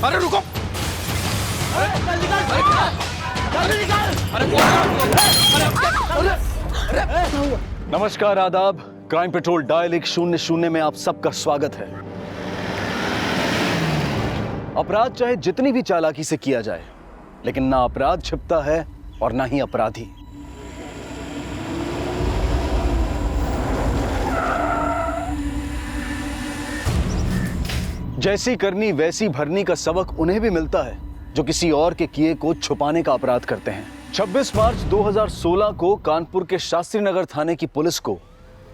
अरे रुको, नमस्कार, आदाब। क्राइम पेट्रोल डायल 100 में आप सबका स्वागत है। अपराध चाहे जितनी भी चालाकी से किया जाए, लेकिन ना अपराध छिपता है और ना ही अपराधी। जैसी करनी वैसी भरनी का सबक उन्हें भी मिलता है जो किसी और के किए को छुपाने का अपराध करते हैं। 26 मार्च 2016 को कानपुर के शास्त्री नगर थाने की पुलिस को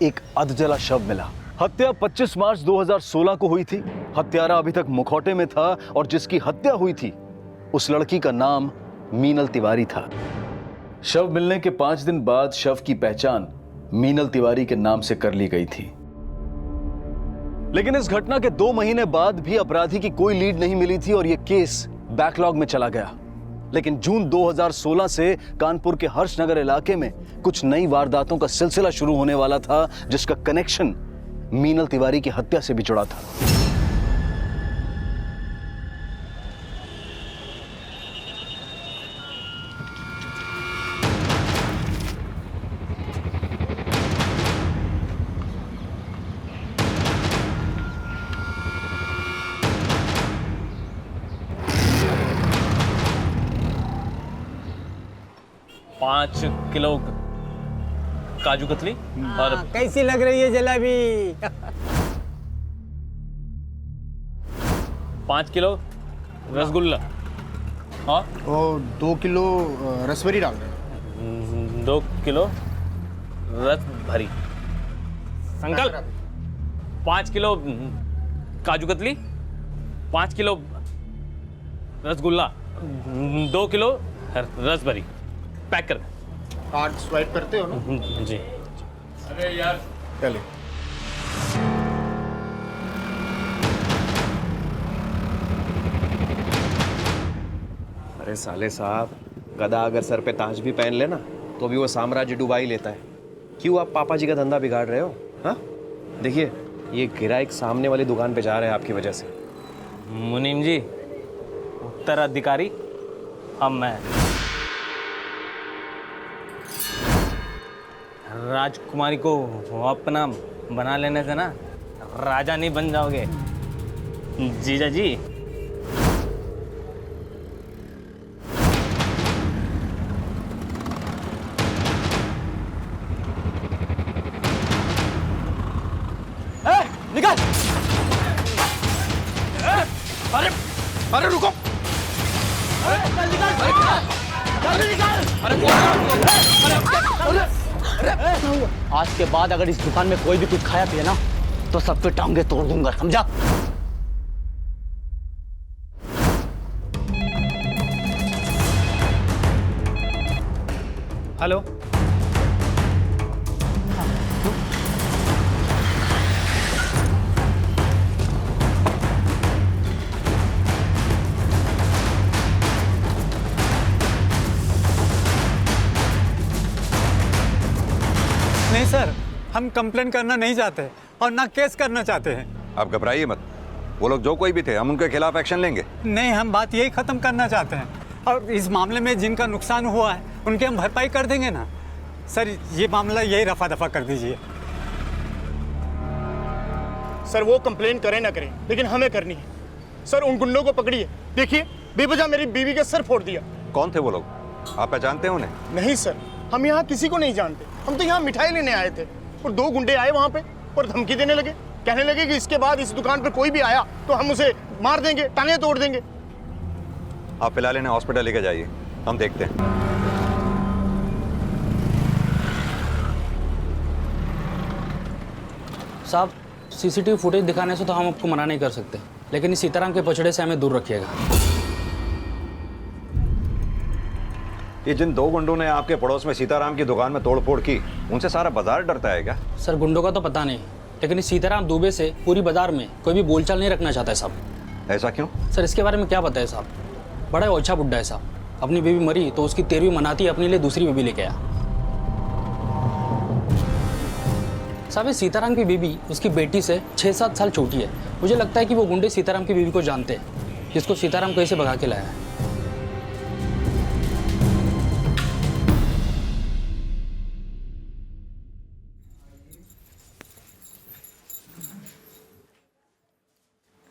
एक अधजला शव मिला। हत्या 25 मार्च 2016 को हुई थी। हत्यारा अभी तक मुखौटे में था और जिसकी हत्या हुई थी उस लड़की का नाम मीनल तिवारी था। शव मिलने के 5 दिन बाद शव की पहचान मीनल तिवारी के नाम से कर ली गई थी। लेकिन इस घटना के 2 महीने बाद भी अपराधी की कोई लीड नहीं मिली थी और यह केस बैकलॉग में चला गया। लेकिन जून 2016 से कानपुर के हर्षनगर इलाके में कुछ नई वारदातों का सिलसिला शुरू होने वाला था, जिसका कनेक्शन मीनल तिवारी की हत्या से भी जुड़ा था। पाँच किलो काजू कतली और कैसी लग रही है जलेबी? 5 किलो रसगुल्ला और 2 किलो रसभरी डाल रहे 2 किलो रस भरी। Uncle 5 kilo kaju katli, 5 kilo rasgulla, 2 kilo रस भरी पैक कर। कार्ड स्वाइप करते हो ना? जी। अरे यार चले। अरे साले साहब, गधा अगर सर पे ताज भी पहन लेना तो भी वो साम्राज्य डुबा ही लेता है। क्यों आप पापा जी का धंधा बिगाड़ रहे हो? हाँ, देखिए ये गिराइक सामने वाली दुकान पे जा रहे हैं आपकी वजह से। मुनीम जी, उत्तराधिकारी अब मैं। राजकुमारी को अपना बना लेने से ना राजा नहीं बन जाओगे जीजा जी। निकाल! अरे अरे रुको, आज के बाद अगर इस दुकान में कोई भी कुछ खाया पिया ना तो सब पे टांगे तोड़ दूंगा, समझा? हेलो, नहीं सर, हम कंप्लेन करना नहीं चाहते और ना केस करना चाहते हैं। आप घबराइए मत, वो लोग जो कोई भी थे हम उनके खिलाफ एक्शन लेंगे। नहीं, हम बात यही खत्म करना चाहते हैं और इस मामले में जिनका नुकसान हुआ है उनकी हम भरपाई कर देंगे ना। सर ये मामला यही रफा दफा कर दीजिए। सर वो कंप्लेन करें ना करें लेकिन हमें करनी है। सर उन गुंडों को पकड़िए। देखिए बेवजह मेरी बीवी का सर फोड़ दिया। कौन थे वो लोग? आप पहचानते हैं उन्हें? नहीं सर, हम यहाँ किसी को नहीं जानते। हम तो यहाँ मिठाई लेने आए थे और 2 गुंडे आए वहाँ पे और धमकी देने लगे। कहने लगे कि इसके बाद इस दुकान पर कोई भी आया तो हम उसे मार देंगे, टांगे तोड़ देंगे। आप फिलहाल इन्हें हॉस्पिटल लेके जाइए, हम देखते हैं। साहब, सीसीटीवी फुटेज दिखाने से तो हम आपको मना नहीं कर सकते, लेकिन इस सीताराम के पछड़े से हमें दूर रखिएगा। ये जिन 2 गुंडों ने आपके पड़ोस में सीताराम की दुकान में तोड़फोड़ की, उनसे सारा बाजार डरता है क्या? सर गुंडों का तो पता नहीं, लेकिन इस सीताराम दुबे से पूरी बाजार में कोई भी बोलचाल नहीं रखना चाहता है साहब। ऐसा क्यों? सर इसके बारे में क्या पता है साहब, बड़ा ही ओछा बुड्ढा है साहब। अपनी बीवी मरी तो उसकी 13वीं मनाती है, अपने लिए दूसरी बीवी लेके आया। साहब ये सीताराम की बीवी उसकी बेटी से 6-7 साल छोटी है। मुझे लगता है कि वो गुंडे सीताराम की बीवी को जानते हैं, इसको सीताराम कैसे भगा के लाया है?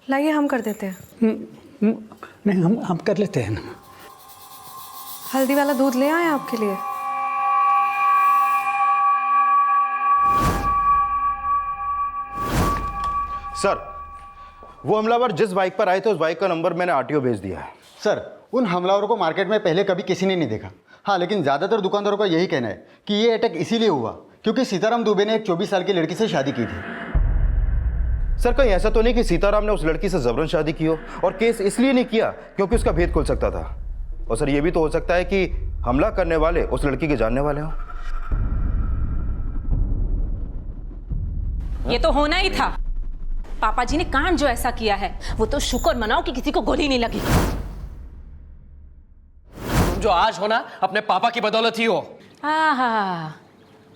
लाइए हम कर देते हैं। नहीं, हम कर लेते हैं ना। हल्दी वाला दूध ले आए आपके लिए। सर, वो हमलावर जिस बाइक पर आए थे उस बाइक का नंबर मैंने आरटीओ भेज दिया है। सर, उन हमलावरों को मार्केट में पहले कभी किसी ने नहीं देखा। हाँ, लेकिन ज़्यादातर दुकानदारों का यही कहना है कि ये अटैक इसीलिए हुआ क्योंकि सीताराम दुबे ने एक 24 साल की लड़की से शादी की थी। सर, कहीं ऐसा तो नहीं कि सीताराम ने उस लड़की से जबरन शादी की हो और केस इसलिए नहीं किया क्योंकि उसका भेद खुल सकता था। और सर, ये भी तो हो सकता है कि हमला करने वाले उस लड़की के जानने वाले हों। ये तो होना ही था। पापा जी ने कांड जो ऐसा किया है वो तो शुक्र मनाओ कि किसी को गोली नहीं लगी। तुम जो आज हो ना, अपने पापा की बदौलत ही हो। आहा,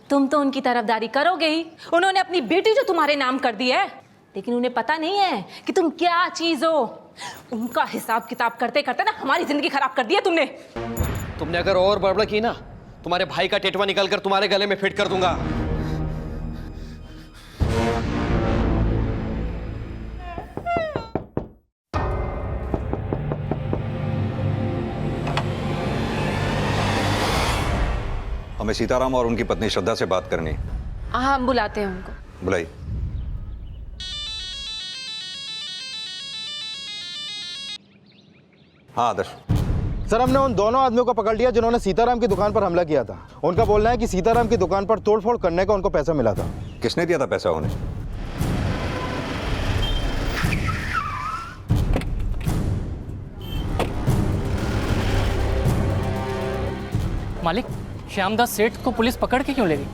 तुम तो उनकी तरफदारी करोगे ही। उन्होंने अपनी बेटी जो तुम्हारे नाम कर दी है, लेकिन उन्हें पता नहीं है कि तुम क्या चीज हो। उनका हिसाब किताब करते करते ना हमारी जिंदगी खराब कर दी है तुमने। तुमने अगर और बड़बड़ की ना, तुम्हारे भाई का टेटवा निकाल कर तुम्हारे गले में फिट कर दूंगा। हमें सीताराम और उनकी पत्नी श्रद्धा से बात करनी। हाँ, हम बुलाते हैं उनको। बुलाई। हाँ आदर्श। सर, हमने उन दोनों आदमियों को पकड़ लिया जिन्होंने सीताराम की दुकान पर हमला किया था। उनका बोलना है कि सीताराम की दुकान पर तोड़फोड़ करने का उनको पैसा मिला था। किसने दिया था पैसा उन्हें? मालिक, श्यामदास सेठ को पुलिस पकड़ के क्यों ले गई?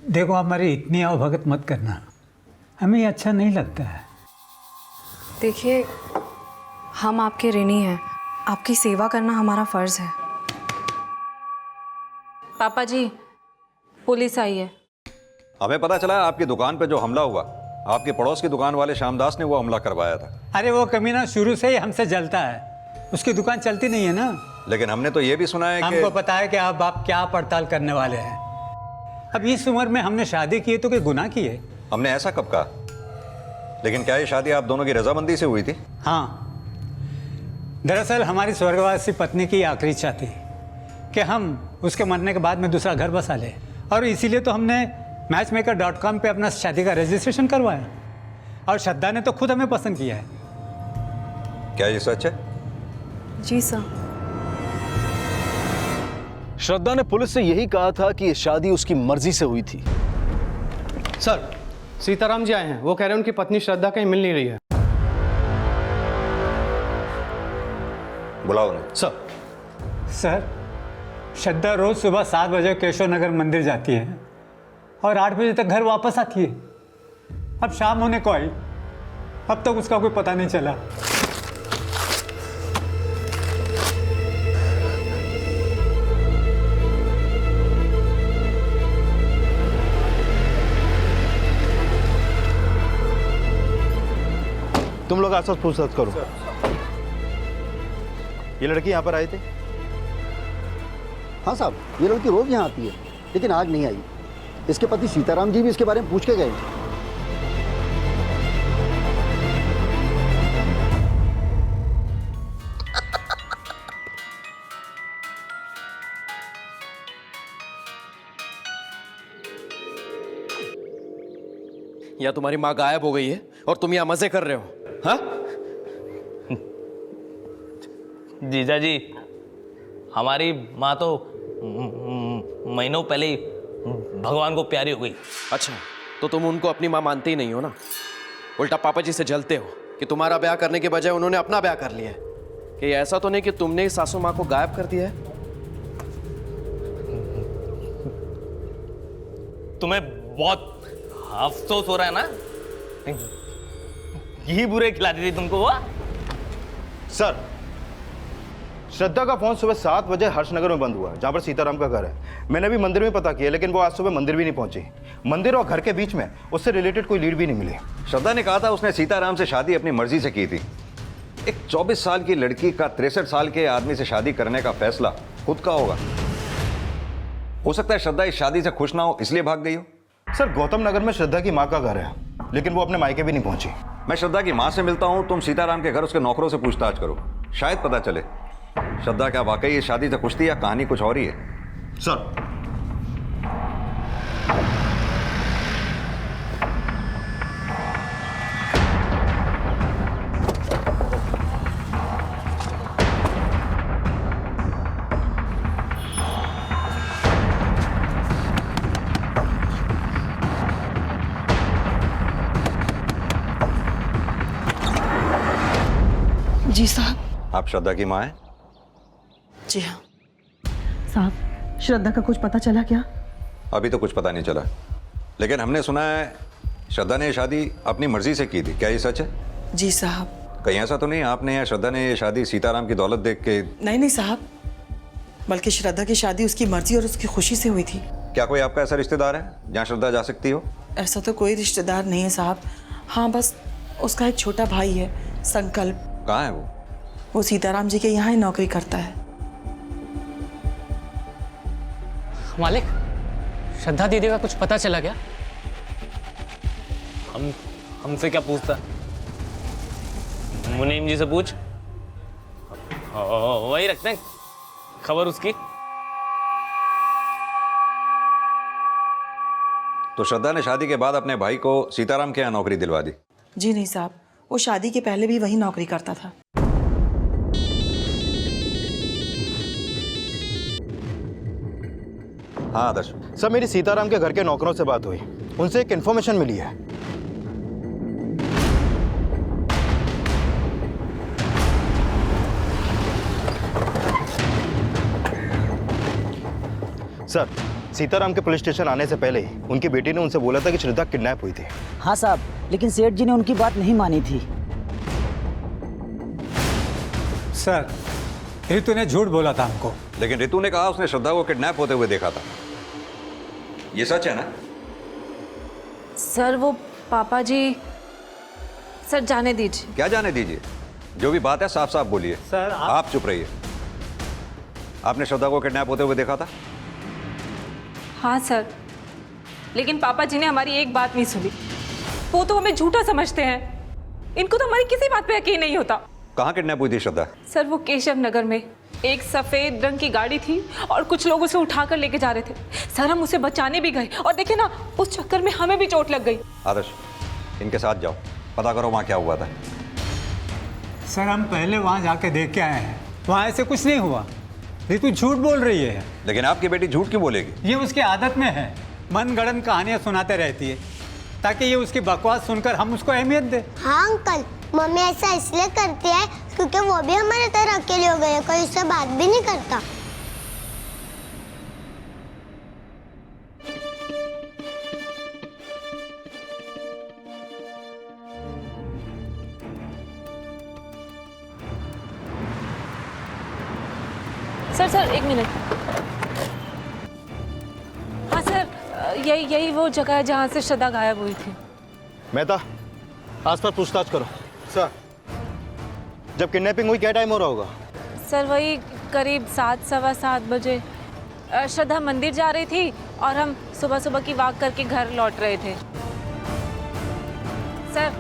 देखो, हमारी इतनी अवभगत मत करना, हमें अच्छा नहीं लगता है। देखिए, हम आपके ऋणी हैं। आपकी सेवा करना हमारा फर्ज है। पापा जी, पुलिस आई है। हमें पता चला है आपकी दुकान पे जो हमला हुआ, आपके पड़ोस की दुकान वाले श्यामदास ने वो हमला करवाया था। अरे वो कमीना शुरू से ही हमसे जलता है, उसकी दुकान चलती नहीं है ना। लेकिन हमने तो ये भी सुना है कि हमको पता है कि अब आप क्या पड़ताल करने वाले हैं। अब इस उम्र में हमने शादी की है तो कोई गुनाह की है? हमने ऐसा कब कहा? लेकिन क्या ये शादी आप दोनों की रजामंदी से हुई थी? हाँ, दरअसल हमारी स्वर्गवासी पत्नी की आखिरी इच्छा थी कि हम उसके मरने के बाद में दूसरा घर बसा ले, और इसीलिए तो हमने मैचमेकर.com पे अपना शादी का रजिस्ट्रेशन करवाया। और श्रद्धा ने तो खुद हमें पसंद किया है। क्या ये सच है? जी सर। श्रद्धा ने पुलिस से यही कहा था कि ये शादी उसकी मर्जी से हुई थी। सर, सीताराम जी आए हैं। वो कह रहे हैं उनकी पत्नी श्रद्धा कहीं मिल नहीं रही है। बुलाओ उन्हें। सर, श्रद्धा रोज सुबह 7 बजे केशव नगर मंदिर जाती है और 8 बजे तक घर वापस आती है। अब शाम होने को आई, अब तक उसका कोई पता नहीं चला। तुम लोग आसपास पूछताछ करो। ये लड़की यहाँ पर आए थे? हाँ साहब, ये लड़की रोज़ यहाँ आती है, लेकिन आज नहीं आई। इसके पति सीताराम जी भी इसके बारे में पूछ के गए। या तुम्हारी माँ गायब हो गई है और तुम यहाँ मजे कर रहे हो? हाँ? जीजा जी, हमारी माँ तो महीनों पहले ही भगवान को प्यारी हो गई। अच्छा, तो तुम उनको अपनी माँ मानते ही नहीं हो ना? उल्टा पापा जी से जलते हो कि तुम्हारा ब्याह करने के बजाय उन्होंने अपना ब्याह कर लिया है। कि ऐसा तो नहीं कि तुमने ही सासू माँ को गायब कर दिया है? तुम्हें बहुत अफसोस हो रहा है ना? घी बुरे खिलाती थी तुमको वो। सर, श्रद्धा का फोन सुबह 7 बजे हर्षनगर में बंद हुआ, जहाँ पर सीताराम का घर है। मैंने अभी मंदिर में पता किया, लेकिन वो आज सुबह मंदिर भी नहीं पहुंची। मंदिर और घर के बीच में उससे रिलेटेड कोई लीड भी नहीं मिली। श्रद्धा ने कहा था उसने सीताराम से शादी अपनी मर्जी से की थी। एक 24 साल की लड़की का 63 साल के आदमी से शादी करने का फैसला खुद का होगा। हो सकता है श्रद्धा इस शादी से खुश ना हो, इसलिए भाग गई हो। सर, गौतम नगर में श्रद्धा की माँ का घर है, लेकिन वो अपने मायके भी नहीं पहुंची। मैं श्रद्धा की मां से मिलता हूं, तुम सीताराम के घर उसके नौकरों से पूछताछ करो, शायद पता चले श्रद्धा क्या वाकई इस शादी से खुश थी या कहानी कुछ और ही है। सर, जी साहब। आप श्रद्धा की मां हैं? जी हाँ साहब। श्रद्धा का कुछ पता चला क्या? अभी तो कुछ पता नहीं चला, लेकिन हमने सुना है श्रद्धा ने ये शादी अपनी मर्जी से की थी। क्या ये सच है? जी साहब। कहीं ऐसा तो नहीं आपने या श्रद्धा ने ये शादी सीताराम की दौलत देख के? नहीं साहब, बल्कि श्रद्धा की शादी उसकी मर्जी और उसकी खुशी से हुई थी। क्या कोई आपका ऐसा रिश्तेदार है जहाँ श्रद्धा जा सकती हो? ऐसा तो कोई रिश्तेदार नहीं है साहब। हाँ, बस उसका एक छोटा भाई है, संकल्प। कहाँ है वो? वो सीताराम जी के यहाँ ही नौकरी करता है। मालिक, श्रद्धा दीदी का कुछ पता चला क्या? हमसे क्या पूछता? मुनीम जी से पूछ, वही रखते हैं खबर उसकी। तो श्रद्धा ने शादी के बाद अपने भाई को सीताराम के यहाँ नौकरी दिलवा दी? जी नहीं साहब, वो शादी के पहले भी वही नौकरी करता था। हाँ आदर्श, सर मेरी सीताराम के घर के नौकरों से बात हुई, उनसे एक इन्फॉर्मेशन मिली है। सर, सीताराम के पुलिस स्टेशन आने से पहले ही उनकी बेटी ने उनसे बोला था कि श्रद्धा किडनैप हुई थी। हाँ साहब, लेकिन सेठ जी ने उनकी बात नहीं मानी थी। सर, रितु ने झूठ बोला था हमको। लेकिन रितु ने कहा उसने श्रद्धा को किडनैप होते हुए देखा था। ये सच है ना? सर वो पापा जी, सर जाने दीजिए। क्या जाने दीजिए? जो भी बात है साफ साफ बोलिए। सर आप चुप रहिए। आपने श्रद्धा को किडनैप होते हुए देखा था? हाँ सर, लेकिन पापा जी ने हमारी एक बात नहीं सुनी। वो तो हमें झूठा समझते हैं। इनको तो हमारी किसी बात पे यकीन नहीं होता। कहाँ किडनैप हुई थी श्रद्धा? सर वो केशव नगर में एक सफेद रंग की गाड़ी थी और कुछ लोग उसे उठाकर लेके जा रहे थे। सर हम उसे बचाने भी गए और देखे ना, उस चक्कर में हमें भी चोट लग गई। आदर्श, इनके साथ जाओ, पता करो वहाँ क्या हुआ था। सर हम पहले वहाँ जाके देख के आए हैं, वहाँ ऐसे कुछ नहीं हुआ। रितु झूठ बोल रही है। लेकिन आपकी बेटी झूठ क्यों बोलेगी? ये उसकी आदत में है, मनगढ़ंत कहानियाँ सुनाते रहती है ताकि ये उसकी बकवास सुनकर हम उसको अहमियत दें। हाँ अंकल, मम्मी ऐसा इसलिए करती है क्योंकि वो भी हमारे तरह अकेले हो गए, कोई उससे बात भी नहीं करता। सर एक मिनट। हाँ सर, यही वो जगह है जहाँ से श्रद्धा गायब हुई थी। मेहता, आसपास पूछताछ करो। सर, जब किडनैपिंग हुई क्या टाइम हो रहा होगा? सर वही करीब 7, सवा 7 बजे। श्रद्धा मंदिर जा रही थी और हम सुबह सुबह की वॉक करके घर लौट रहे थे। सर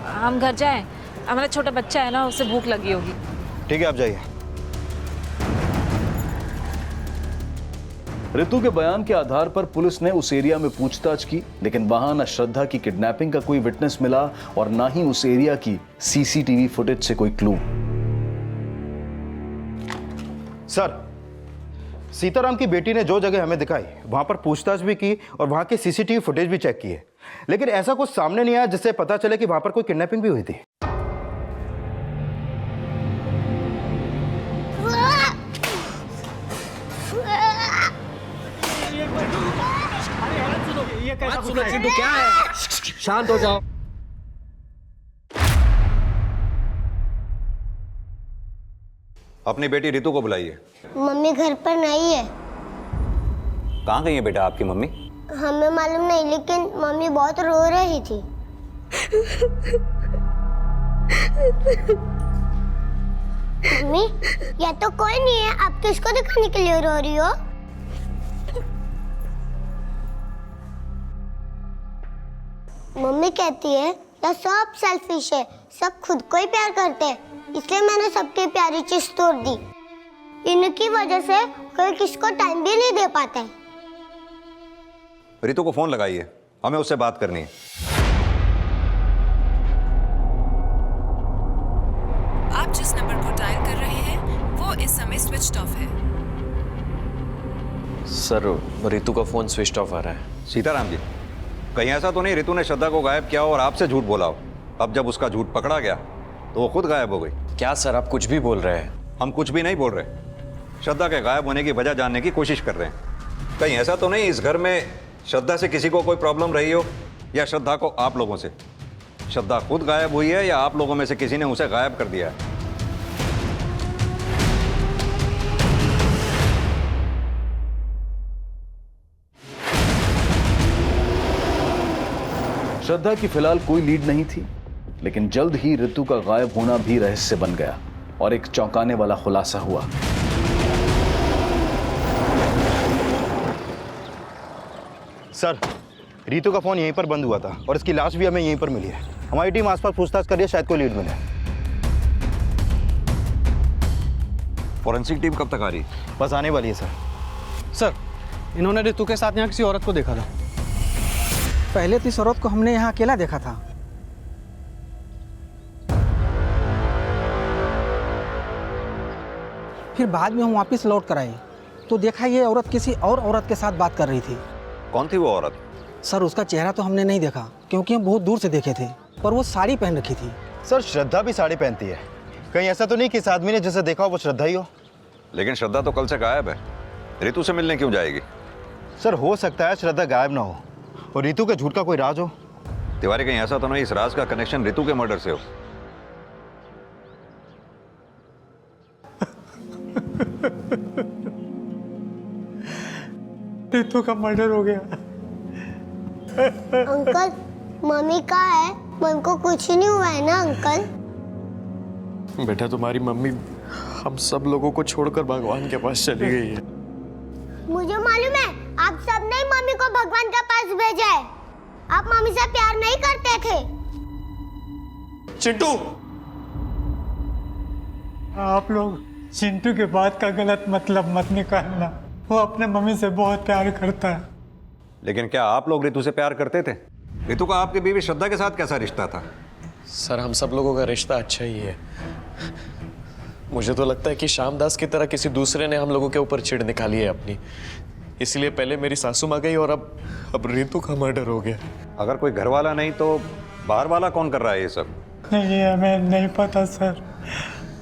हम घर जाएं, हमारा छोटा बच्चा है ना, उसे भूख लगी होगी। ठीक है, आप जाइए। रितु के बयान के आधार पर पुलिस ने उस एरिया में पूछताछ की, लेकिन वहां न श्रद्धा की किडनैपिंग का कोई विटनेस मिला और ना ही उस एरिया की सीसीटीवी फुटेज से कोई क्लू। सर, सीताराम की बेटी ने जो जगह हमें दिखाई वहां पर पूछताछ भी की और वहां के सीसीटीवी फुटेज भी चेक किए, लेकिन ऐसा कुछ सामने नहीं आया जिससे पता चले कि वहां पर कोई किडनैपिंग भी हुई थी। चिंटू क्या है? शांत हो जाओ। अपनी बेटी रितु को बुलाइए। मम्मी घर पर नहीं है। कहाँ गई है बेटा आपकी मम्मी? हमें मालूम नहीं, लेकिन मम्मी बहुत रो रही थी। मम्मी, या तो कोई नहीं है, आप किसको दिखाने के लिए रो रही हो? मम्मी कहती है यह सब सेल्फिश है, सब खुद को ही प्यार करते हैं, इसलिए मैंने सबकी प्यारी चीज तोड़ दी। इनकी वजह से कोई किसको टाइम भी नहीं दे पाता है। रितु को फोन लगाइए, हमें उससे बात करनी है। आप जिस नंबर को डायल कर रहे हैं वो इस समय स्विच ऑफ है। सर, रितु का फोन स्विच ऑफ आ रहा है। सीताराम जी, कहीं ऐसा तो नहीं रितु ने श्रद्धा को गायब किया और आपसे झूठ बोला हो? अब जब उसका झूठ पकड़ा गया तो वो खुद गायब हो गई। क्या सर, आप कुछ भी बोल रहे हैं? हम कुछ भी नहीं बोल रहे, श्रद्धा के गायब होने की वजह जानने की कोशिश कर रहे हैं। कहीं ऐसा तो नहीं इस घर में श्रद्धा से किसी को कोई प्रॉब्लम रही हो, या श्रद्धा को आप लोगों से? श्रद्धा खुद गायब हुई है या आप लोगों में से किसी ने उसे गायब कर दिया है? श्रद्धा की फिलहाल कोई लीड नहीं थी, लेकिन जल्द ही रितु का गायब होना भी रहस्य बन गया और एक चौंकाने वाला खुलासा हुआ। सर, रितु का फोन यहीं पर बंद हुआ था और इसकी लाश भी हमें यहीं पर मिली है। हमारी टीम आसपास पूछताछ कर रही है, शायद कोई लीड मिले। फॉरेंसिक टीम कब तक आ रही है? बस आने वाली है सर। सर, इन्होंने रितु के साथ यहाँ किसी औरत को देखा था। पहले तो इस औरत को हमने यहाँ अकेला देखा था। फिर बाद में हम वापस लौट कर आए तो देखा ये औरत किसी और औरत के साथ बात कर रही थी। कौन थी वो औरत? सर, उसका चेहरा तो हमने नहीं देखा क्योंकि हम बहुत दूर से देखे थे, पर वो साड़ी पहन रखी थी। सर, श्रद्धा भी साड़ी पहनती है, कहीं ऐसा तो नहीं कि इस आदमी ने जिसे देखा हो वो श्रद्धा ही हो? लेकिन श्रद्धा तो कल से गायब है, रितु से मिलने क्यों जाएगी? सर, हो सकता है श्रद्धा गायब ना हो और रितु के झूठ का कोई राज हो। तिवारी, कहीं ऐसा तो नहीं इस राज का कनेक्शन रितु के मर्डर से हो? रितु का मर्डर हो गया। अंकल, मम्मी कहाँ है? उनको कुछ नहीं हुआ है ना अंकल? बेटा, तुम्हारी मम्मी हम सब लोगों को छोड़कर भगवान के पास चली गई है। मुझे मालूम है, आप सबने मम्मी को भगवान के पास भेजा है। आप मम्मी से प्यार नहीं करते थे। चिंटू, आप लोग चिंटू के बात का गलत मतलब मत निकालना। वो अपने मम्मी से बहुत प्यार करता है। लेकिन क्या आप लोग रितु से प्यार करते थे? रितु का आपकी बीवी श्रद्धा के साथ कैसा रिश्ता था? सर, हम सब लोगों का रिश्ता अच्छा ही है। मुझे तो लगता है कि श्यामदास की तरह किसी दूसरे ने हम लोगों के ऊपर चिढ़ निकाली है अपनी, इसलिए पहले मेरी सासू माँ गई और अब रितु का मर्डर हो गया। अगर कोई घर वाला नहीं तो बाहर वाला कौन कर रहा है ये सब? नहीं, ये हमें नहीं पता सर।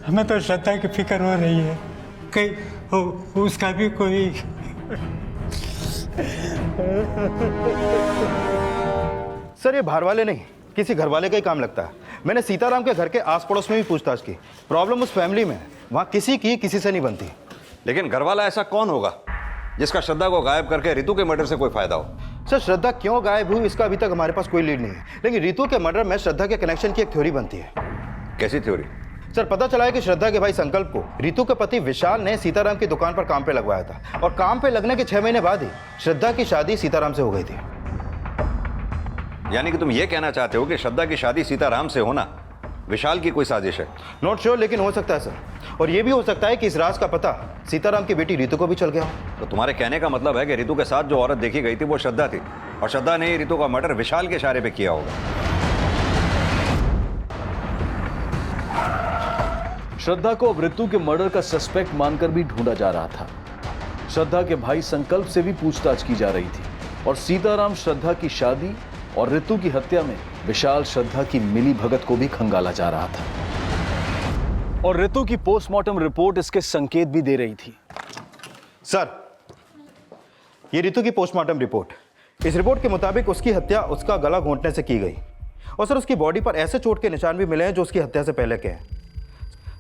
हमें तो श्रद्धा की फिक्र हो रही है कहीं उसका भी कोई। सर, ये बाहर वाले नहीं, किसी घर वाले का ही काम लगता है। मैंने सीताराम के घर के आस पड़ोस में भी पूछताछ की। प्रॉब्लम उस फैमिली में है, वहाँ किसी की किसी से नहीं बनती। लेकिन घर वाला ऐसा कौन होगा जिसका श्रद्धा को गायब करके रितु के मर्डर से कोई फायदा हो? सर, श्रद्धा क्यों गायब हुई इसका अभी तक हमारे पास कोई लीड नहीं है, लेकिन रितु के मर्डर में श्रद्धा के कनेक्शन की एक थ्योरी बनती है। कैसी थ्योरी? सर, पता चला है कि श्रद्धा के भाई संकल्प को रितु के पति विशाल ने सीताराम की दुकान पर काम पे लगवाया था और काम पे लगने के 6 महीने बाद ही श्रद्धा की शादी सीताराम से हो गई थी। यानी कि तुम ये कहना चाहते हो कि श्रद्धा की शादी सीताराम से होना विशाल की कोई साजिश है? नॉट श्योर, लेकिन हो सकता है सर। और ये भी हो सकता है कि इस राज का पता सीताराम की बेटी रितु को भी चल गया हो। तो तुम्हारे कहने का मतलब है कि रितु के साथ जो औरत देखी गई थी वो श्रद्धा थी और श्रद्धा ने रितु का मर्डर विशाल के इशारे पे किया होगा। श्रद्धा को अब रितु के मर्डर का सस्पेक्ट मानकर भी ढूंढा जा रहा था। श्रद्धा के भाई संकल्प से भी पूछताछ की जा रही थी और सीताराम श्रद्धा की शादी और रितु की हत्या में विशाल श्रद्धा की मिली भगत को भी खंगाला जा रहा था। और रितु की पोस्टमार्टम रिपोर्ट इसके संकेत भी दे रही थी। सर, ये रितु की पोस्टमार्टम रिपोर्ट। इस रिपोर्ट के मुताबिक उसकी हत्या उसका गला घोंटने से की गई और सर उसकी बॉडी पर ऐसे चोट के निशान भी मिले हैं जो उसकी हत्या से पहले के हैं।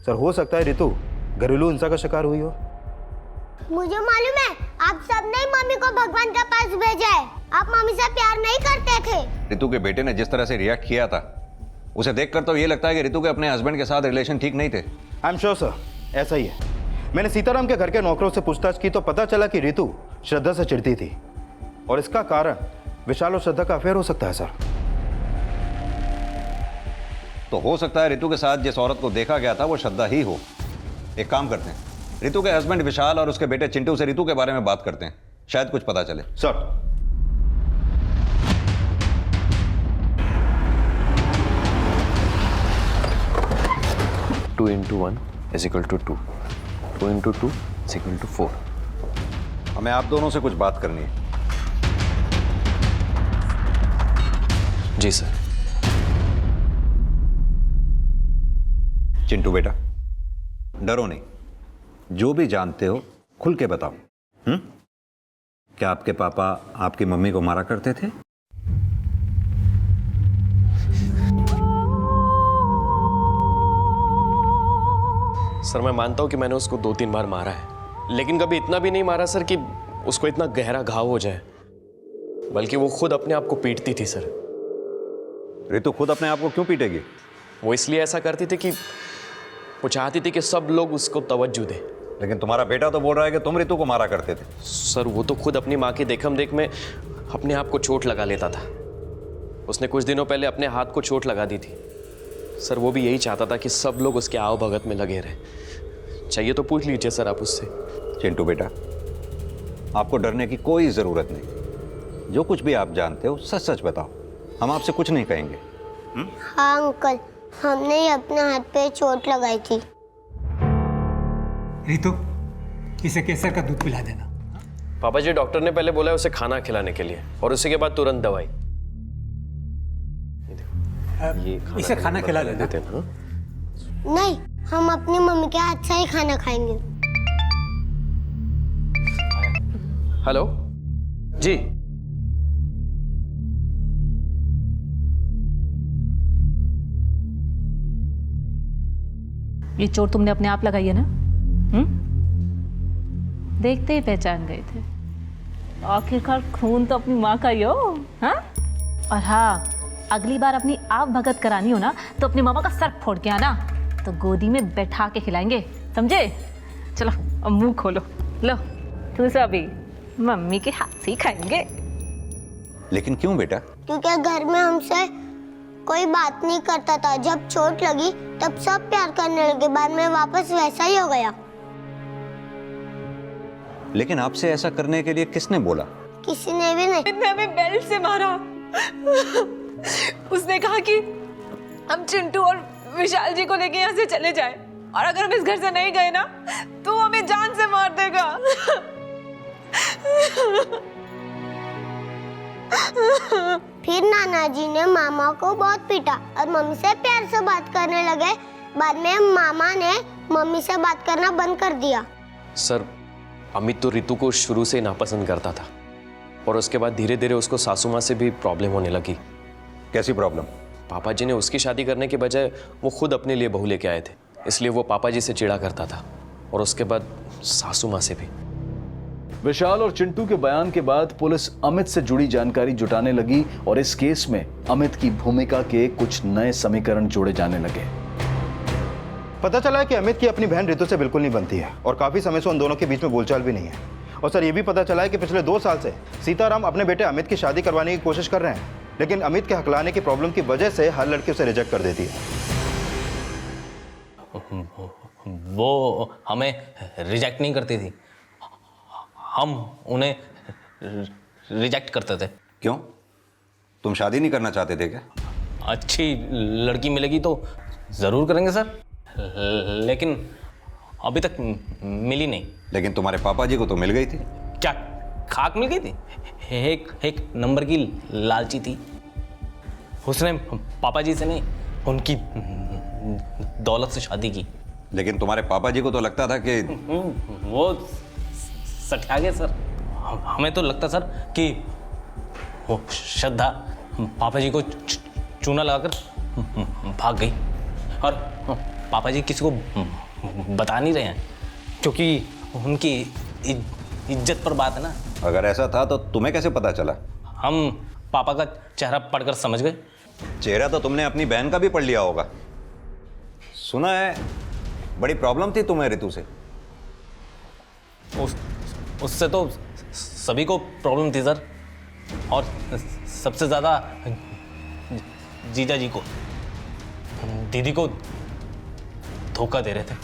सर, हो सकता है रितु घरेलू हिंसा का शिकार हुई हो। मुझे मालूम है, आप सबने ही मम्मी को भगवान के पास भेजा है। आप मम्मी से प्यार नहीं करते थे। रितु के बेटे ने जिस तरह से रिएक्ट किया था, उसे देखकर तो ये लगता है कि रितु के अपने हस्बैंड के साथ रिलेशन ठीक नहीं थे। आई एम श्योर सर, ऐसा ही है। मैंने सीताराम के घर के नौकरों से पूछताछ की तो पता चला कि रितु श्रद्धा से चिढ़ती थी और इसका कारण विशाल और श्रद्धा का अफेयर हो सकता है सर। तो हो सकता है रितु के साथ जिस औरत को देखा गया था वो श्रद्धा ही हो। एक काम करते हैं, रितु के हस्बैंड विशाल और उसके बेटे चिंटू से रितु के बारे में बात करते हैं, शायद कुछ पता चले। Sir. Two into 1 is equal to 2, 2 into 2 is equal to 4। हमें आप दोनों से कुछ बात करनी है। जी सर। चिंटू बेटा, डरो नहीं, जो भी जानते हो खुल के बताओ। क्या आपके पापा आपकी मम्मी को मारा करते थे? सर मैं मानता हूं कि मैंने उसको 2-3 बार मारा है, लेकिन कभी इतना भी नहीं मारा सर कि उसको इतना गहरा घाव हो जाए, बल्कि वो खुद अपने आप को पीटती थी सर। रितु खुद अपने आप को क्यों पीटेगी? वो इसलिए ऐसा करती थी कि वो चाहती थी कि सब लोग उसको तवज्जो दें। लेकिन तुम्हारा बेटा तो बोल रहा है कि तुम रितु को मारा करते थे। सर वो तो खुद अपनी माँ की देखम देख में अपने आप को चोट लगा लेता था। उसने कुछ दिनों पहले अपने हाथ को चोट लगा दी थी। सर वो भी यही चाहता था कि सब लोग उसके आओ भगत में लगे रहे। चाहिए तो पूछ लीजिए सर आप उससे। चिंटू बेटा, आपको डरने की कोई जरूरत नहीं। जो कुछ भी आप जानते हो सच सच बताओ, हम आपसे कुछ नहीं कहेंगे। हाँ अंकल, हमने ही अपने हाथ पे चोट लगाई थी। रितु, इसे केसर का दूध पिला देना। पापा जी डॉक्टर ने पहले बोला है उसे खाना खिलाने के लिए और उसी के बाद तुरंत दवाई। इसे खाना खिला देना। नहीं, हम अपनी मम्मी के हाथ से ही खाना खाएंगे। हेलो जी। ये चोट तुमने अपने आप लगाई है ना? देखते ही पहचान गए थे। आखिरकार खून तो अपनी माँ का ही हो। हाँ? और हाँ, अगली बार अपनी आप भगत करानी हो ना तो अपनी मामा का सर फोड़ के आना, तो गोदी में बैठा के खिलाएंगे, समझे? चलो अब मुंह खोलो, लो तुम सब अभी मम्मी के हाथ से ही खाएंगे। लेकिन क्यों बेटा? क्योंकि घर में हमसे कोई बात नहीं करता था। जब चोट लगी तब सब प्यार करने लगे, बाद में वापस वैसा ही हो गया। लेकिन आपसे ऐसा करने के लिए किसने बोला? किसी ने भी नहीं। ने हमें बेल्ट से मारा। उसने कहा कि हम चिंटू और विशाल जी को लेके यहाँ से चले जाएं, और अगर हम इस घर से नहीं गए ना तो वो हमें जान से मार देगा। फिर नाना जी ने मामा को बहुत पीटा और मम्मी से प्यार से बात करने लगे। बाद में मामा ने मम्मी से बात करना बंद कर दिया। सर अमित तो रितु को शुरू से नापसंद करता था और उसके बाद धीरे धीरे उसको सासू माँ से भी प्रॉब्लम होने लगी। कैसी प्रॉब्लम? पापा जी ने उसकी शादी करने के बजाय वो खुद अपने लिए बहू लेके आए थे, इसलिए वो पापा जी से चिढ़ा करता था और उसके बाद सासू माँ से भी। विशाल और चिंटू के बयान के बाद पुलिस अमित से जुड़ी जानकारी जुटाने लगी और इस केस में अमित की भूमिका के कुछ नए समीकरण जोड़े जाने लगे। पता चला है कि अमित की अपनी बहन रितु से बिल्कुल नहीं बनती है और काफी समय से उन दोनों के बीच में बोलचाल भी नहीं है। और सर ये भी पता चला है कि पिछले 2 साल से सीताराम अपने बेटे अमित की शादी करवाने की कोशिश कर रहे हैं, लेकिन अमित के हकलाने की प्रॉब्लम की वजह से हर लड़की उसे रिजेक्ट कर देती है। वो हमें रिजेक्ट नहीं करती थी, हम उन्हें रिजेक्ट करते थे। क्यों? तुम शादी नहीं करना चाहते थे क्या? अच्छी लड़की मिलेगी तो जरूर करेंगे सर, लेकिन अभी तक मिली नहीं। लेकिन तुम्हारे पापा जी को तो मिल गई थी। क्या खाक मिल गई थी? एक नंबर की लालची थी। उसने पापा जी से नहीं, उनकी दौलत से शादी की। लेकिन तुम्हारे पापा जी को तो लगता था कि वो सठा गए सर। हमें तो लगता सर कि वो श्रद्धा पापा जी को चूना लगाकर भाग गई और पापा जी किसी को बता नहीं रहे हैं क्योंकि उनकी इज्जत पर बात है ना। अगर ऐसा था तो तुम्हें कैसे पता चला? हम पापा का चेहरा पढ़कर समझ गए। चेहरा तो तुमने अपनी बहन का भी पढ़ लिया होगा। सुना है बड़ी प्रॉब्लम थी तुम्हें रितु से। उससे तो सभी को प्रॉब्लम थी सर, और सबसे ज़्यादा जीजा जी को। दीदी को धोखा दे रहे थे।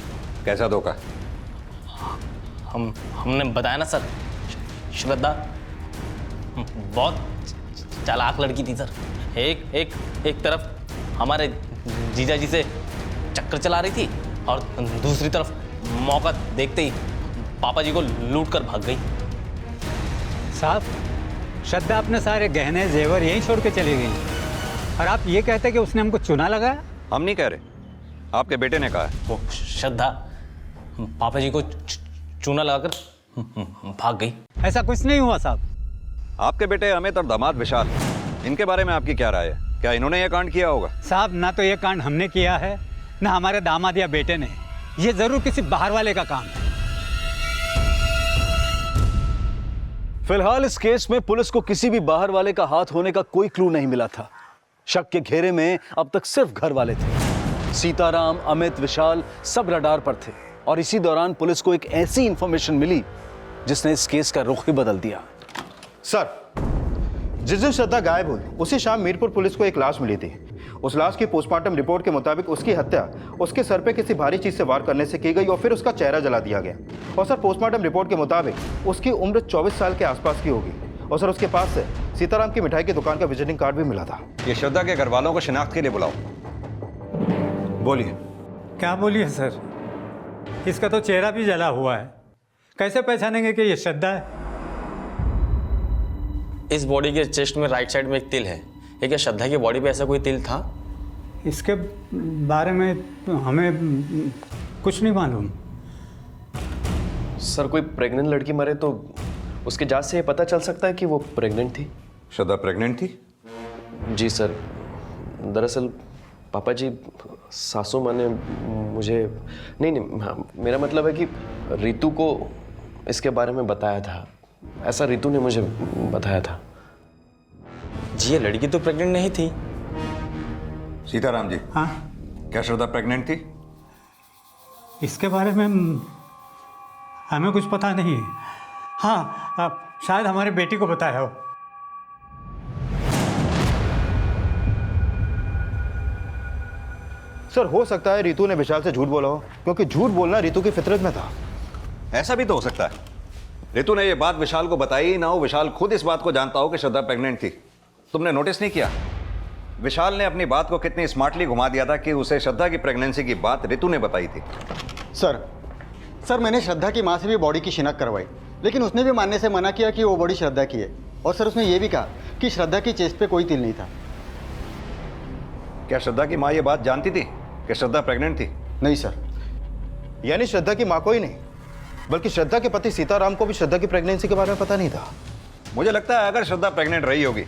कैसा धोखा? हमने बताया ना सर, श्रद्धा बहुत चालाक लड़की थी सर। एक तरफ हमारे जीजा जी से चक्कर चला रही थी और दूसरी तरफ मौका देखते ही पापा जी को लूट कर भाग गई। साहब, श्रद्धा अपने सारे गहने जेवर यहीं छोड़ के चली गई, और आप ये कहते कि उसने हमको चुना लगाया? हम नहीं कह रहे, आपके बेटे ने कहा है। वो श्रद्धा पापा जी को चूना लगाकर भाग गई। ऐसा कुछ नहीं हुआ साहब। आपके बेटे अमित और दामाद विशाल, इनके बारे में आपकी क्या राय है? क्या इन्होंने ये कांड किया होगा? साहब, ना तो ये कांड हमने किया है, ना हमारे दामाद या बेटे ने। ये जरूर किसी बाहर वाले का काम है। फिलहाल इस केस में पुलिस को किसी भी बाहर वाले का हाथ होने का कोई क्लू नहीं मिला था। शक के घेरे में अब तक सिर्फ घर वाले थे। सीताराम, अमित, विशाल सब रडार पर थे, और इसी दौरान पुलिस को एक ऐसी इंफॉर्मेशन मिली जिसने इस केस का रुख ही बदल दिया। सर, जिस दिन श्रद्धा गायब हुई उसी शाम मीरपुर पुलिस को एक लाश मिली थी। उस लाश की पोस्टमार्टम रिपोर्ट के मुताबिक उसकी हत्या उसके सर पे किसी भारी चीज से वार करने से की गई और फिर उसका चेहरा जला दिया गया। और सर, पोस्टमार्टम रिपोर्ट के मुताबिक उसकी उम्र 24 साल के आसपास की होगी। और सर, उसके पास से सीताराम की मिठाई की दुकान का विजिटिंग कार्ड भी मिला था। ये श्रद्धा के घर वालों को शिनाख्त के लिए बुलाओ। बोलिए। क्या बोलिए सर, इसका तो चेहरा भी जला हुआ है, कैसे पहचानेंगे कि ये श्रद्धा है? इस बॉडी के चेस्ट में राइट साइड में एक तिल है। ये क्या श्रद्धा की बॉडी पे ऐसा कोई तिल था? इसके बारे में हमें कुछ नहीं मालूम। सर, कोई प्रेग्नेंट लड़की मरे तो उसके जांच से ये पता चल सकता है कि वो प्रेग्नेंट थी। श्रद्धा प्रेग्नेंट थी? जी सर, दरअसल पापा जी, सासू माँ ने मुझे नहीं, मेरा मतलब है कि रितु को इसके बारे में बताया था। ऐसा रितु ने मुझे बताया था। जी, ये लड़की तो प्रेग्नेंट नहीं थी। सीताराम जी, हाँ, क्या श्रद्धा प्रेग्नेंट थी? इसके बारे में हमें कुछ पता नहीं है। हाँ, शायद हमारी बेटी को बताया हो। सर, हो सकता है रितु ने विशाल से झूठ बोला हो, क्योंकि झूठ बोलना रितु की फितरत में था। ऐसा भी तो हो सकता है। रितु ने ये बात विशाल को बताई ही ना हो, विशाल खुद इस बात को जानता हो कि श्रद्धा प्रेग्नेंट थी। तुमने नोटिस नहीं किया विशाल ने अपनी बात को कितनी स्मार्टली घुमा दिया था कि उसे श्रद्धा की प्रेगनेंसी की बात रितु ने बताई थी। सर, मैंने श्रद्धा की माँ से भी बॉडी की शिनाख्त करवाई, लेकिन उसने भी मानने से मना किया कि वो बॉडी श्रद्धा की है। और सर, उसने ये भी कहा कि श्रद्धा की चेस्ट पे कोई तिल नहीं था। क्या श्रद्धा की माँ ये बात जानती थी कि श्रद्धा प्रेग्नेंट थी? नहीं सर। यानी श्रद्धा की माँ को ही नहीं, बल्कि श्रद्धा के पति सीताराम को भी श्रद्धा की प्रेगनेंसी के बारे में पता नहीं था। मुझे लगता है अगर श्रद्धा प्रेग्नेंट रही होगी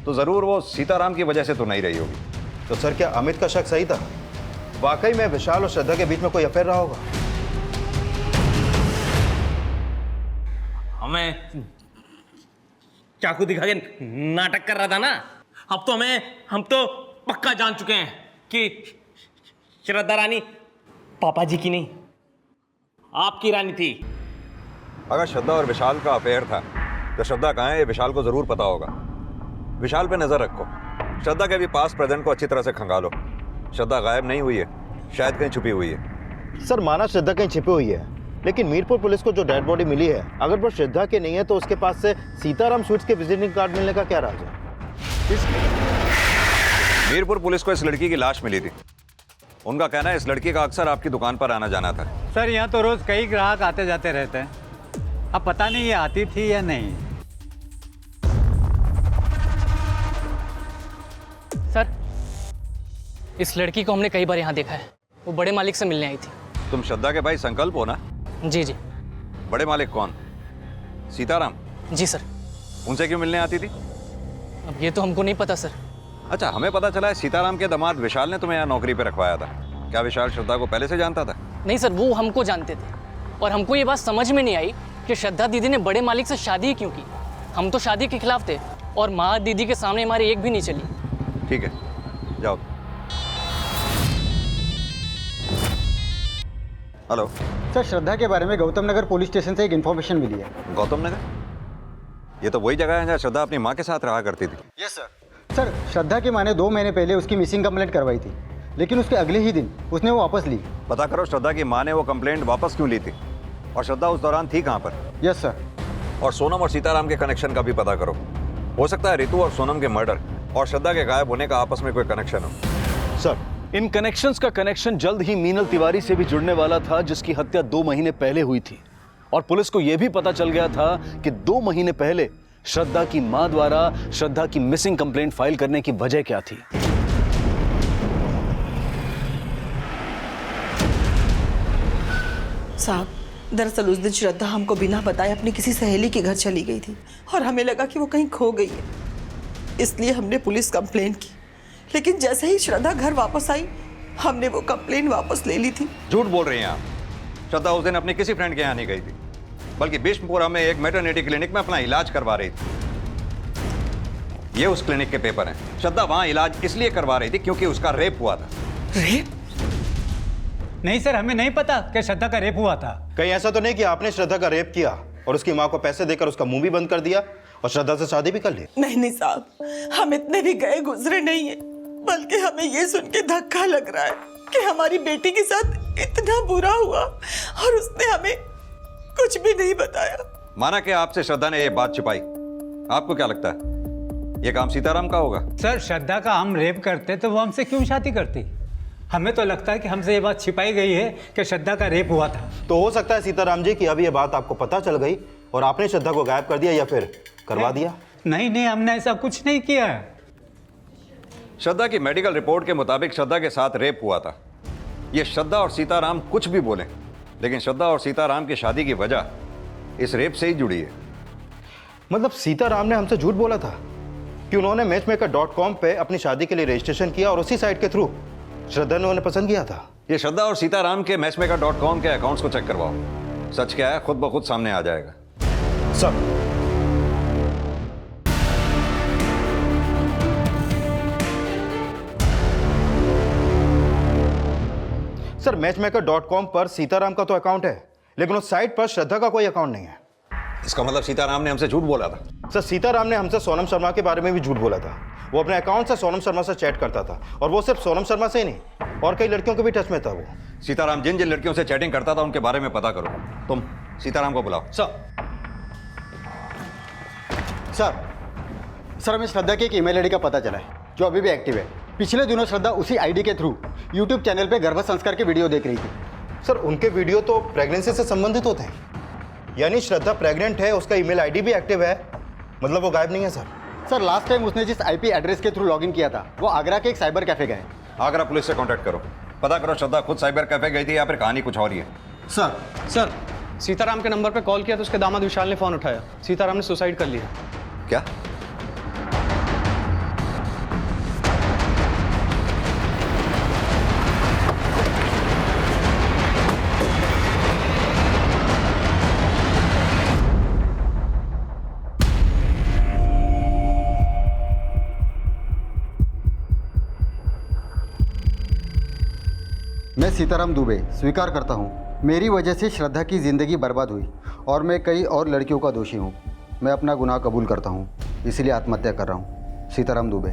तो जरूर वो सीताराम की वजह से तो नहीं रही होगी। तो सर, क्या अमित का शक सही था? वाकई में विशाल और श्रद्धा के बीच में कोई अफेयर रहा होगा? हमें चाकू दिखा के नाटक कर रहा था ना। अब तो हम तो पक्का जान चुके हैं कि श्रद्धा रानी पापा जी की नहीं, आपकी रानी थी। अगर श्रद्धा और विशाल का अफेयर था तो श्रद्धा कहाँ है ये विशाल को जरूर पता होगा। विशाल पे नजर रखो, श्रद्धा के भी पास प्रेजेंट को अच्छी तरह से खंगालो। श्रद्धा गायब नहीं हुई है, शायद कहीं छुपी हुई है। सर, माना श्रद्धा कहीं छिपी हुई है, लेकिन मीरपुर पुलिस को जो डेड बॉडी मिली है, अगर वो श्रद्धा की नहीं है तो उसके पास से सीताराम स्वीट्स के विजिटिंग कार्ड मिलने का क्या राज है? मीरपुर पुलिस को इस लड़की की लाश मिली थी। उनका कहना है इस लड़की का अक्सर आपकी दुकान पर आना जाना था। सर, यहाँ तो रोज कई ग्राहक आते जाते रहते हैं। अब पता नहीं ये आती थी या नहीं। सर, इस लड़की को हमने कई बार यहाँ देखा है। वो बड़े मालिक से मिलने आई थी। तुम श्रद्धा के भाई संकल्प हो ना? जी जी। बड़े मालिक कौन? सीताराम? जी सर। उनसे क्यों मिलने आती थी? अब ये तो हमको नहीं पता सर। अच्छा, हमें पता चला है सीताराम के दामाद विशाल ने तुम्हें यहाँ नौकरी पे रखवाया था। क्या विशाल श्रद्धा को पहले से जानता था? नहीं सर, वो हमको जानते थे और हमको ये बात समझ में नहीं आई कि श्रद्धा दीदी ने बड़े मालिक से शादी क्यों की। हम तो शादी के खिलाफ थे और माँ दीदी के सामने हमारी एक भी नहीं चली। ठीक है, जाओ। हेलो सर, श्रद्धा के बारे में गौतम नगर पुलिस स्टेशन से एक इन्फॉर्मेशन मिली है। गौतम नगर? ये तो वही जगह है जहाँ श्रद्धा अपनी माँ के साथ रहा करती थी। Yes sir. सर, श्रद्धा की माँ ने 2 महीने पहले उसकी मिसिंग कंप्लेंट करवाई थी, लेकिन उसके अगले ही दिन उसने वो वापस ली। पता करो श्रद्धा की माँ ने वो कंप्लेंट वापस क्यों ली थी और श्रद्धा उस दौरान थी कहाँ पर। Yes sir. और सोनम और सीताराम के कनेक्शन का भी पता करो। हो सकता है रितु और सोनम के मर्डर और श्रद्धा के गायब होने का आपस में कोई कनेक्शन हो। सर, इन कनेक्शंस का कनेक्शन जल्द ही मीनल तिवारी से भी जुड़ने वाला था, जिसकी हत्या 2 महीने पहले हुई थी। और पुलिस को यह भी पता चल गया था कि 2 महीने पहले श्रद्धा की मां द्वारा श्रद्धा की मिसिंग कंप्लेंट फाइल करने की वजह क्या थी। साहब, दरअसल उस दिन श्रद्धा हमको बिना बताए अपनी किसी सहेली के घर चली गई थी और हमें लगा कि वो कहीं खो गई है, इसलिए हमने पुलिस कंप्लेंट की। लेकिन जैसे ही श्रद्धा घर वापस आई, हमने वो कंप्लेंट वापस ले ली थी। झूठ बोल रही हैं आप। श्रद्धा उस दिन अपने किसी फ्रेंड के यहाँ नहीं गई थी, बल्कि बिष्णुपुरा में एक मैटरनिटी क्लिनिक में अपना इलाज करवा रही थी। ये उस क्लिनिक के पेपर हैं। श्रद्धा वहां इलाज इसलिए करवा रही थी क्योंकि उसका रेप हुआ था। रेप? नहीं सर, हमें नहीं पता कि श्रद्धा का रेप हुआ था। कहीं ऐसा तो नहीं कि आपने श्रद्धा का रेप किया और उसकी माँ को पैसे देकर उसका मुंह भी बंद कर दिया और श्रद्धा से शादी भी कर ली? नहीं साहब, हम इतने भी गए गुजरे नहीं है, बल्कि हमें ये सुन के धक्का लग रहा है कि हमारी बेटी के साथ इतना बुरा हुआ और उसने हमें कुछ भी नहीं बताया। माना कि आपसे श्रद्धा ने ये बात छिपाई, आपको क्या लगता है ये काम सीताराम का होगा? सर, श्रद्धा का हम रेप करते तो वो हमसे क्यों शादी करती? हमें तो लगता है कि हमसे ये बात छिपाई गई है कि श्रद्धा का रेप हुआ था। तो हो सकता है सीताराम जी कि अब ये बात आपको पता चल गई और आपने श्रद्धा को गायब कर दिया या फिर करवा दिया। नहीं, हमने ऐसा कुछ नहीं किया है। श्रद्धा की मेडिकल रिपोर्ट के मुताबिक श्रद्धा के साथ रेप हुआ था। ये श्रद्धा और सीताराम कुछ भी बोले, लेकिन श्रद्धा और सीताराम की शादी की वजह इस रेप से ही जुड़ी है। मतलब सीताराम ने हमसे झूठ बोला था कि उन्होंने मैचमेकर.com पे अपनी शादी के लिए रजिस्ट्रेशन किया और उसी साइट के थ्रू श्रद्धा ने उन्हें पसंद किया था। ये श्रद्धा और सीताराम के मैचमेकर.com के अकाउंट्स को चेक करवाओ। सच क्या है खुद ब खुद सामने आ जाएगा। सर, मैचमेकर.com पर सीताराम का तो अकाउंट है, लेकिन उस साइट पर श्रद्धा का कोई अकाउंट नहीं है। इसका मतलब सीताराम ने हमसे झूठ बोला था। सर, सीताराम ने हमसे सोनम शर्मा के बारे में भी झूठ बोला था। वो अपने अकाउंट से सोनम शर्मा से चैट करता था और वो सिर्फ सोनम शर्मा से ही नहीं और कई लड़कियों के भी टच में था। वो सीताराम जिन जिन लड़कियों से चैटिंग करता था उनके बारे में पता करो। तुम सीताराम को बुलाओ। सर, हमें श्रद्धा की एक ईमेल आईडी का पता चला है जो अभी भी एक्टिव है। पिछले दिनों श्रद्धा उसी आईडी के थ्रू यूट्यूब चैनल पे गर्भ संस्कार के वीडियो देख रही थी। सर, उनके वीडियो तो प्रेगनेंसी से संबंधित होते हैं, यानी श्रद्धा प्रेग्नेंट है, उसका ईमेल आईडी भी एक्टिव है, मतलब वो गायब नहीं है। सर, लास्ट टाइम उसने जिस आईपी एड्रेस के थ्रू लॉगिन किया था वो आगरा के एक साइबर कैफे गए। आगरा पुलिस से कांटेक्ट करो, पता करो श्रद्धा खुद साइबर कैफे गई थी या फिर कहानी कुछ और ही है। सर, सीताराम के नंबर पे कॉल किया तो उसके दामाद विशाल ने फोन उठाया। सीताराम ने सुसाइड कर लिया। क्या? मैं सीताराम दुबे स्वीकार करता हूँ, मेरी वजह से श्रद्धा की ज़िंदगी बर्बाद हुई और मैं कई और लड़कियों का दोषी हूँ। मैं अपना गुनाह कबूल करता हूँ, इसलिए आत्महत्या कर रहा हूँ। सीताराम दुबे।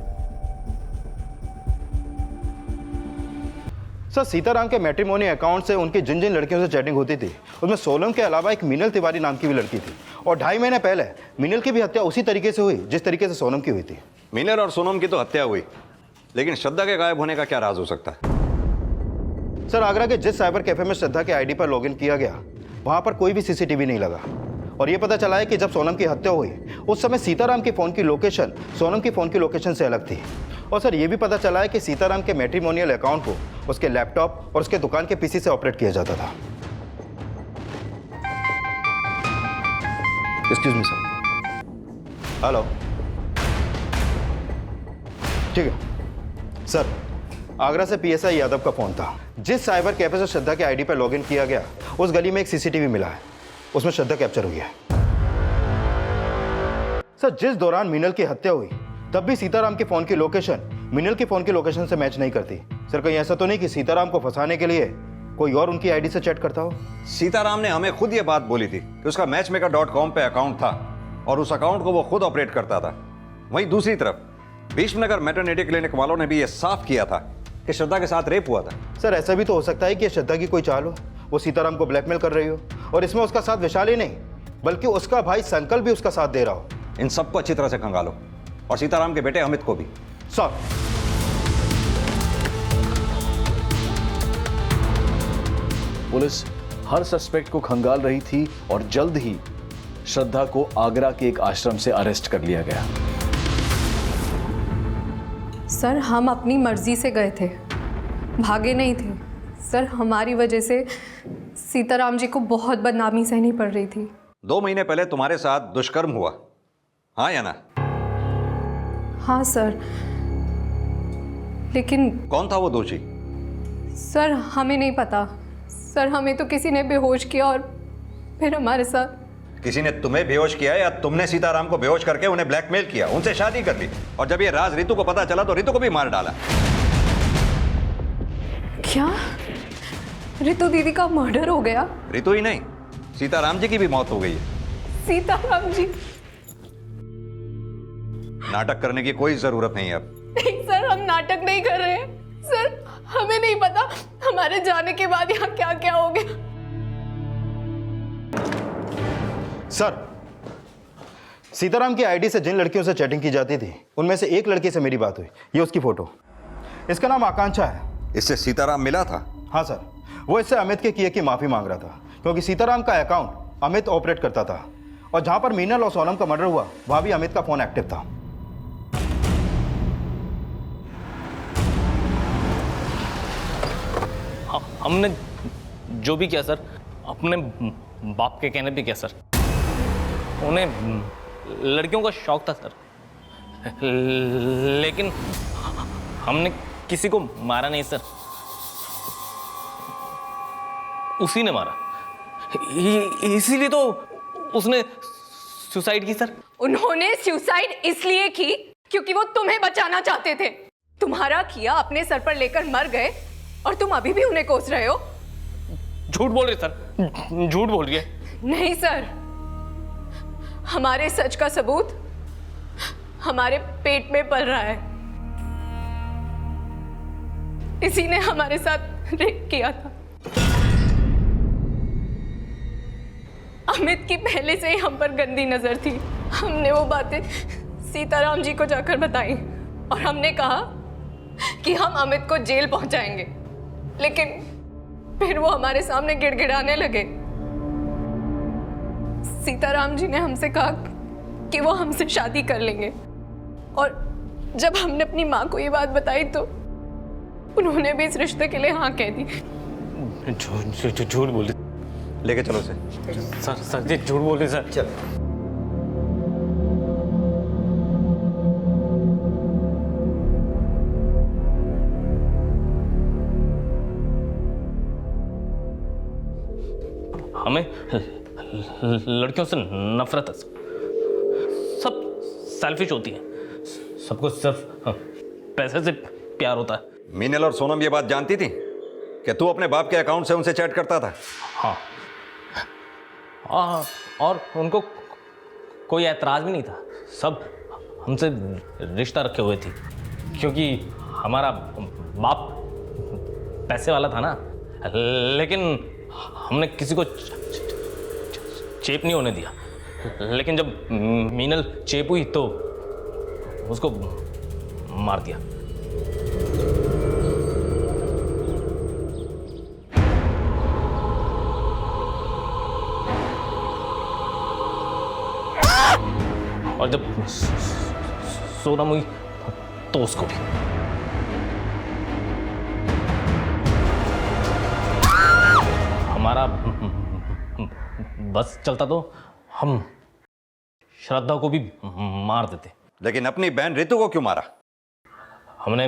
सर, सीताराम के मैट्रिमोनी अकाउंट से उनकी जिन जिन लड़कियों से चैटिंग होती थी उसमें सोनम के अलावा एक मीनल तिवारी नाम की भी लड़की थी और 2.5 महीने पहले मीनल की भी हत्या उसी तरीके से हुई जिस तरीके से सोनम की हुई थी। मीनल और सोनम की तो हत्या हुई, लेकिन श्रद्धा के गायब होने का क्या राज हो सकता है? सर, आगरा के जिस साइबर कैफे में श्रद्धा के आईडी पर लॉगिन किया गया वहां पर कोई भी सीसीटीवी नहीं लगा और यह पता चला है कि जब सोनम की हत्या हुई उस समय सीताराम की फ़ोन की लोकेशन सोनम की फ़ोन की लोकेशन से अलग थी। और सर, यह भी पता चला है कि सीताराम के मैट्रिमोनियल अकाउंट को उसके लैपटॉप और उसके दुकान के पीसी से ऑपरेट किया जाता था। Excuse me sir. हेलो। ठीक है सर, आगरा से पीएसआई यादव का फोन था। जिस साइबर कैफे से श्रद्धा के आईडी पर लॉगिन किया गया, उस गली में एक सीसीटीवी मिला है, उसमें श्रद्धा कैप्चर हुई है। सर, जिस दौरान मीनल की हत्या हुई तब भी सीताराम के फोन की लोकेशन मीनल के फोन की लोकेशन से मैच नहीं करती। सर, कहीं ऐसा तो नहीं कि सीताराम को फंसाने के लिए कोई और उनकी आईडी से चैट करता हो? सीताराम ने हमें खुद ये बात बोली थी कि उसका मैचमेकर.com पे अकाउंट था और उस अकाउंट को वो खुद ऑपरेट करता था। वहीं दूसरी तरफ भीष्मनगर मैटरनिटी क्लिनिक वालों ने भी ये साफ किया था कि श्रद्धा के साथ रेप हुआ था। सर, ऐसा भी तो हो सकता है कि श्रद्धा की कोई चाल हो, वो सीताराम को ब्लैकमेल कर रही हो और इसमें उसका साथ विशाल ही नहीं बल्कि उसका भाई संकल्प भी उसका साथ दे रहा हो। इन सबको अच्छी तरह से खंगालो और सीताराम के बेटे अमित को भी। सर, पुलिस हर सस्पेक्ट को खंगाल रही थी और जल्द ही श्रद्धा को आगरा के एक आश्रम से अरेस्ट कर लिया गया। सर, हम अपनी मर्जी से गए थे, भागे नहीं थे। सर, हमारी वजह से सीताराम जी को बहुत बदनामी सहनी पड़ रही थी। 2 महीने पहले तुम्हारे साथ दुष्कर्म हुआ, हाँ या ना? हाँ सर, लेकिन कौन था वो दोषी? सर, हमें नहीं पता। सर, हमें तो किसी ने बेहोश किया और फिर हमारे साथ। किसी ने तुम्हें बेहोश किया या तुमने सीताराम को बेहोश करके उन्हें ब्लैकमेल किया, उनसे शादी कर ली और जब ये राज रितु को पता चला तो रितु को भी मार डाला? क्या रितु दीदी का मर्डर हो गया? रितु ही नहीं, सीताराम जी की भी मौत हो गई है। सीताराम जी? नाटक करने की कोई जरूरत नहीं है अब। नहीं सर, हम नाटक नहीं कर रहे हैं। सर, हमें नहीं पता हमारे जाने के बाद यहाँ क्या क्या हो गया। सर, सीताराम की आईडी से जिन लड़कियों से चैटिंग की जाती थी उनमें से एक लड़की से मेरी बात हुई। ये उसकी फोटो, इसका नाम आकांक्षा है। इससे सीताराम मिला था? हाँ सर, वो इससे अमित के किए की माफी मांग रहा था क्योंकि सीताराम का अकाउंट अमित ऑपरेट करता था और जहां पर मीनल और सोनम का मर्डर हुआ वहां भी अमित का फोन एक्टिव था। हमने जो भी किया सर, अपने बाप के कहने पे किया सर। उन्हें लड़कियों का शौक था सर, लेकिन हमने किसी को मारा नहीं सर, उसी ने मारा। इसीलिए तो उसने सुसाइड की सर। उन्होंने सुसाइड इसलिए की क्योंकि वो तुम्हें बचाना चाहते थे। तुम्हारा किया अपने सर पर लेकर मर गए और तुम अभी भी उन्हें कोस रहे हो। झूठ बोल रहे सर, झूठ बोल रही है। नहीं सर, हमारे सच का सबूत हमारे पेट में पल रहा है। इसी ने हमारे साथ रेप किया था। अमित की पहले से ही हम पर गंदी नजर थी। हमने वो बातें सीताराम जी को जाकर बताई और हमने कहा कि हम अमित को जेल पहुंचाएंगे, लेकिन फिर वो हमारे सामने गिड़गिड़ाने लगे। सीताराम जी ने हमसे कहा कि वो हमसे शादी कर लेंगे और जब हमने अपनी माँ को ये बात बताई तो उन्होंने भी इस रिश्ते के लिए हाँ कह दी। झूठ बोल रही। लेके चलो से। सर जी झूठ बोल रहे सर। चल। हमें लड़कियों से नफरत है, सब सेल्फिश होती है, सबको सिर्फ पैसे से प्यार होता है। मीनल और सोनम ये बात जानती थी कि तू अपने बाप के अकाउंट से उनसे चैट करता था? हाँ, और उनको कोई ऐतराज भी नहीं था। सब हमसे रिश्ता रखे हुए थे क्योंकि हमारा बाप पैसे वाला था ना, लेकिन हमने किसी को चेप नहीं होने दिया। लेकिन जब मीनल चेप हुई तो उसको मार दिया। और जब सोनम हुई तो उसको भी। हमारा बस चलता तो हम श्रद्धा को भी मार देते। लेकिन अपनी बहन रितु को क्यों मारा? हमने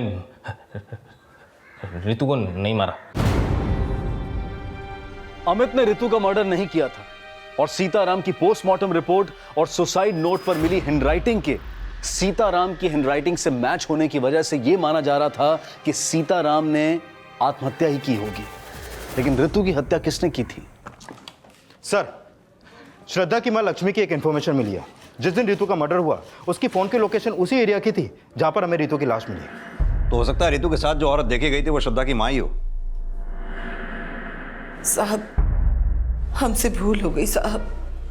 रितु को नहीं मारा। अमित ने रितु का मर्डर नहीं किया था और सीताराम की पोस्टमार्टम रिपोर्ट और सुसाइड नोट पर मिली हैंडराइटिंग के सीताराम की हैंडराइटिंग से मैच होने की वजह से यह माना जा रहा था कि सीताराम ने आत्महत्या ही की होगी। लेकिन रितु की हत्या किसने की थी? सर, श्रद्धा की मां लक्ष्मी की एक इन्फॉर्मेशन मिली है। जिस दिन रितु का मर्डर हुआ उसकी फोन की लोकेशन उसी एरिया की थी जहां पर हमें रितु की लाश मिली। तो हो सकता है रितु के साथ जो औरत देखी गई थी वो श्रद्धा की मां ही हो। साहब, हमसे भूल हो गई साहब।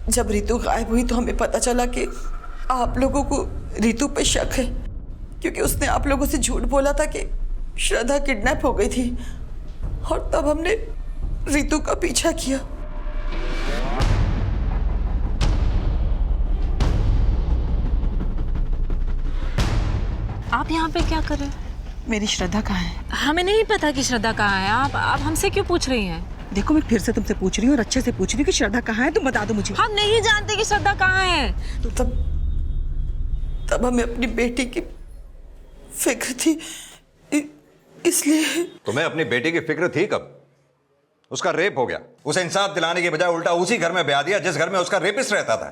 जब रितु गायब हुई तो हमें पता चला कि आप लोगों को रितु पे शक है, क्योंकि उसने आप लोगों से झूठ बोला था कि श्रद्धा किडनैप हो गई थी, और तब हमने रितु का पीछा किया। आप यहाँ पे क्या कर रहे हैं? मेरी श्रद्धा कहाँ है? हमें नहीं पता कि श्रद्धा कहाँ है। आप हमसे क्यों पूछ रही हैं? देखो, मैं फिर से तुमसे पूछ रही हूँ और अच्छे से पूछ रही हूँ कि श्रद्धा कहाँ है, तुम बता दो मुझे। हम नहीं जानते कि श्रद्धा कहाँ है। तो तब हमें अपनी बेटी की फिक्र थी, इसलिए। तुम्हें अपनी बेटी की फिक्र थी कब? उसका रेप हो गया, उसे इंसाफ दिलाने के बजाय उल्टा उसी घर में ब्याह दिया जिस घर में उसका रेपिस्ट रहता था।